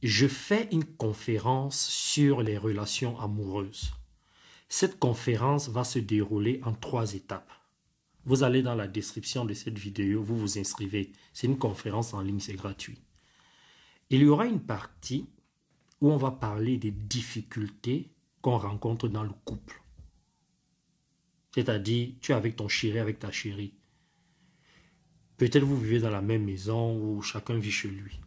je fais une conférence sur les relations amoureuses. Cette conférence va se dérouler en 3 étapes. Vous allez dans la description de cette vidéo, vous vous inscrivez. C'est une conférence en ligne, c'est gratuit. Il y aura une partie où on va parler des difficultés qu'on rencontre dans le couple. C'est-à-dire, tu es avec ton chéri, avec ta chérie. Peut-être vous vivez dans la même maison où chacun vit chez lui.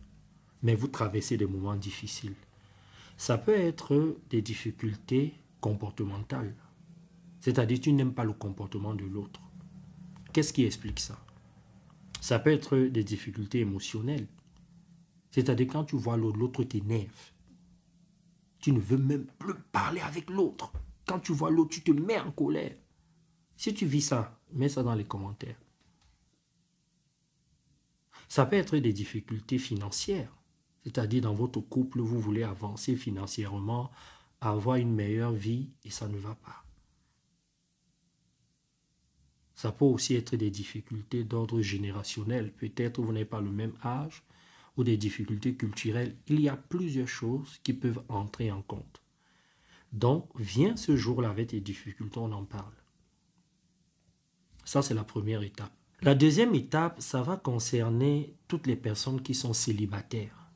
Mais vous traversez des moments difficiles. Ça peut être des difficultés comportementales. C'est-à-dire, tu n'aimes pas le comportement de l'autre. Qu'est-ce qui explique ça? Ça peut être des difficultés émotionnelles. C'est-à-dire, quand tu vois l'autre t'énerve. Tu ne veux même plus parler avec l'autre. Quand tu vois l'autre, tu te mets en colère. Si tu vis ça, mets ça dans les commentaires. Ça peut être des difficultés financières. C'est-à-dire, dans votre couple, vous voulez avancer financièrement, avoir une meilleure vie et ça ne va pas. Ça peut aussi être des difficultés d'ordre générationnel. Peut-être vous n'avez pas le même âge ou des difficultés culturelles. Il y a plusieurs choses qui peuvent entrer en compte. Donc, viens ce jour-là avec tes difficultés, on en parle. Ça, c'est la première étape. La deuxième étape, ça va concerner toutes les personnes qui sont célibataires.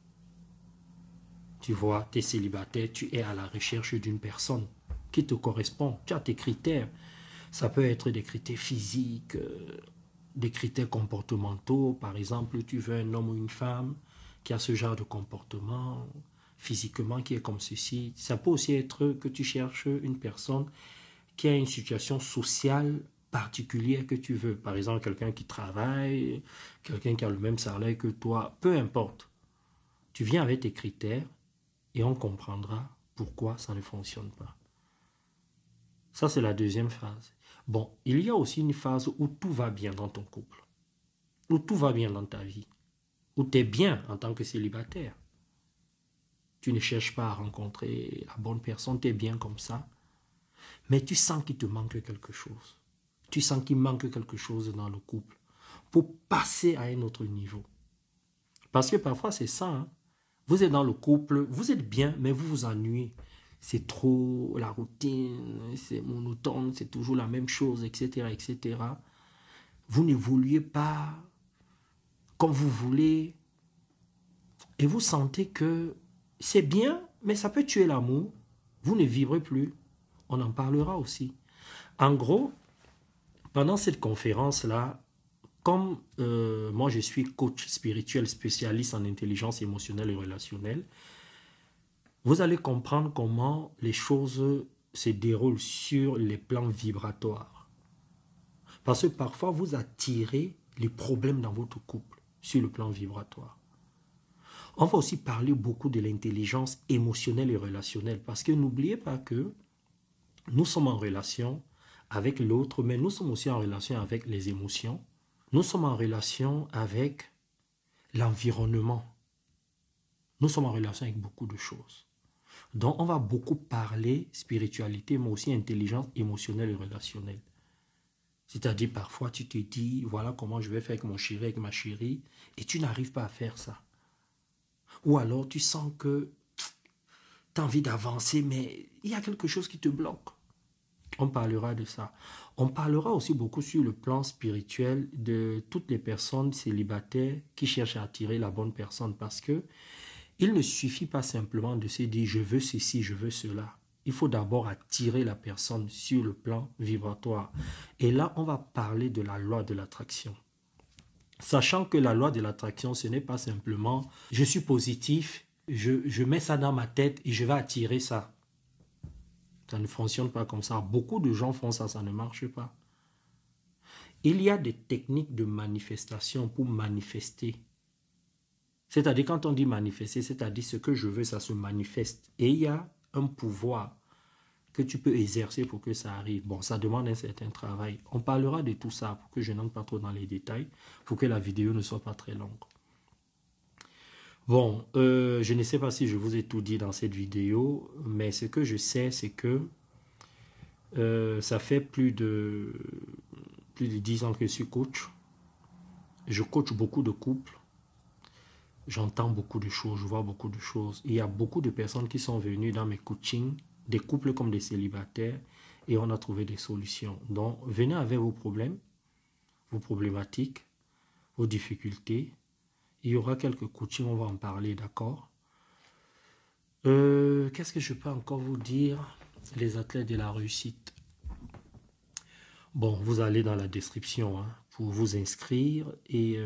Tu vois, tu es célibataire, tu es à la recherche d'une personne qui te correspond. Tu as tes critères. Ça peut être des critères physiques, des critères comportementaux. Par exemple, tu veux un homme ou une femme qui a ce genre de comportement, physiquement qui est comme ceci. Ça peut aussi être que tu cherches une personne qui a une situation sociale particulière que tu veux. Par exemple, quelqu'un qui travaille, quelqu'un qui a le même salaire que toi, peu importe. Tu viens avec tes critères et on comprendra pourquoi ça ne fonctionne pas. Ça, c'est la deuxième phase. Bon, il y a aussi une phase où tout va bien dans ton couple, où tout va bien dans ta vie, où tu es bien en tant que célibataire. Tu ne cherches pas à rencontrer la bonne personne, tu es bien comme ça, mais tu sens qu'il te manque quelque chose. Tu sens qu'il manque quelque chose dans le couple pour passer à un autre niveau. Parce que parfois, c'est ça, hein? Vous êtes dans le couple, vous êtes bien, mais vous vous ennuyez. C'est trop la routine, c'est monotone, c'est toujours la même chose, etc., etc. Vous n'évoluez pas comme vous voulez. Et vous sentez que c'est bien, mais ça peut tuer l'amour. Vous ne vivrez plus. On en parlera aussi. En gros, pendant cette conférence-là, comme moi je suis coach spirituel spécialiste en intelligence émotionnelle et relationnelle, vous allez comprendre comment les choses se déroulent sur les plans vibratoires. Parce que parfois, vous attirez les problèmes dans votre couple sur le plan vibratoire. On va aussi parler beaucoup de l'intelligence émotionnelle et relationnelle. Parce que n'oubliez pas que nous sommes en relation avec l'autre, mais nous sommes aussi en relation avec les émotions. Nous sommes en relation avec l'environnement. Nous sommes en relation avec beaucoup de choses. Donc, on va beaucoup parler spiritualité, mais aussi intelligence émotionnelle et relationnelle. C'est-à-dire, parfois, tu te dis, voilà comment je vais faire avec mon chéri, avec ma chérie, et tu n'arrives pas à faire ça. Ou alors, tu sens que tu as envie d'avancer, mais il y a quelque chose qui te bloque. On parlera de ça. On parlera aussi beaucoup sur le plan spirituel de toutes les personnes célibataires qui cherchent à attirer la bonne personne parce que il ne suffit pas simplement de se dire je veux ceci, je veux cela. Il faut d'abord attirer la personne sur le plan vibratoire. Et là, on va parler de la loi de l'attraction. Sachant que la loi de l'attraction, ce n'est pas simplement je suis positif, je mets ça dans ma tête et je vais attirer ça. Ça ne fonctionne pas comme ça. Beaucoup de gens font ça, ça ne marche pas. Il y a des techniques de manifestation pour manifester. C'est-à-dire, quand on dit manifester, c'est-à-dire ce que je veux, ça se manifeste. Et il y a un pouvoir que tu peux exercer pour que ça arrive. Bon, ça demande un certain travail. On parlera de tout ça pour que je n'entre pas trop dans les détails, pour que la vidéo ne soit pas très longue. Bon, je ne sais pas si je vous ai tout dit dans cette vidéo, mais ce que je sais, c'est que ça fait plus de 10 ans que je suis coach. Je coach beaucoup de couples. j'entends beaucoup de choses, je vois beaucoup de choses. Il y a beaucoup de personnes qui sont venues dans mes coachings, des couples comme des célibataires, et on a trouvé des solutions. Donc, venez avec vos problèmes, vos problématiques, vos difficultés. Il y aura quelques coachings, on va en parler, d'accord? Qu'est-ce que je peux encore vous dire? Les athlètes de la réussite. Bon, vous allez dans la description hein, pour vous inscrire et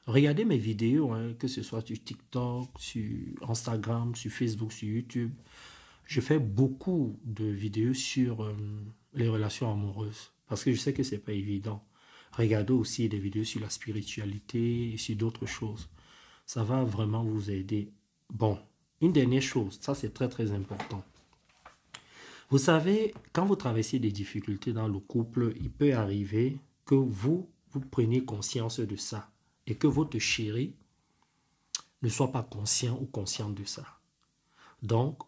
regardez mes vidéos, hein, que ce soit sur TikTok, sur Instagram, sur Facebook, sur YouTube. Je fais beaucoup de vidéos sur les relations amoureuses parce que je sais que c'est pas évident. Regardez aussi des vidéos sur la spiritualité et sur d'autres choses. Ça va vraiment vous aider. Bon, une dernière chose, ça c'est très très important. Vous savez, quand vous traversez des difficultés dans le couple, il peut arriver que vous preniez conscience de ça et que votre chéri ne soit pas conscient ou consciente de ça. Donc,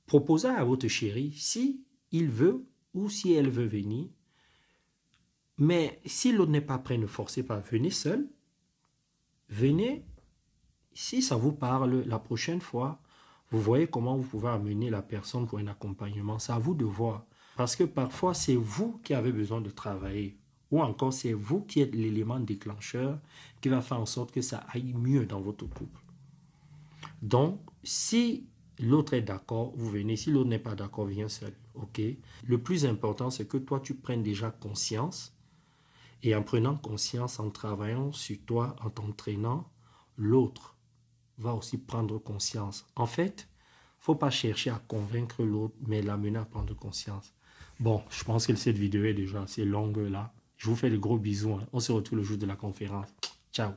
proposez à votre chéri si il veut ou si elle veut venir. Mais si l'autre n'est pas prêt, ne forcez pas, venez seul. Venez, si ça vous parle, la prochaine fois, vous voyez comment vous pouvez amener la personne pour un accompagnement. C'est à vous de voir. Parce que parfois, c'est vous qui avez besoin de travailler. Ou encore, c'est vous qui êtes l'élément déclencheur qui va faire en sorte que ça aille mieux dans votre couple. Donc, si l'autre est d'accord, vous venez. Si l'autre n'est pas d'accord, viens seul. Ok? Le plus important, c'est que toi, tu prennes déjà conscience. Et en prenant conscience, en travaillant sur toi, en t'entraînant, l'autre va aussi prendre conscience. En fait, il ne faut pas chercher à convaincre l'autre, mais l'amener à prendre conscience. Bon, je pense que cette vidéo est déjà assez longue là. Je vous fais de gros bisous. Hein. On se retrouve le jour de la conférence. Ciao.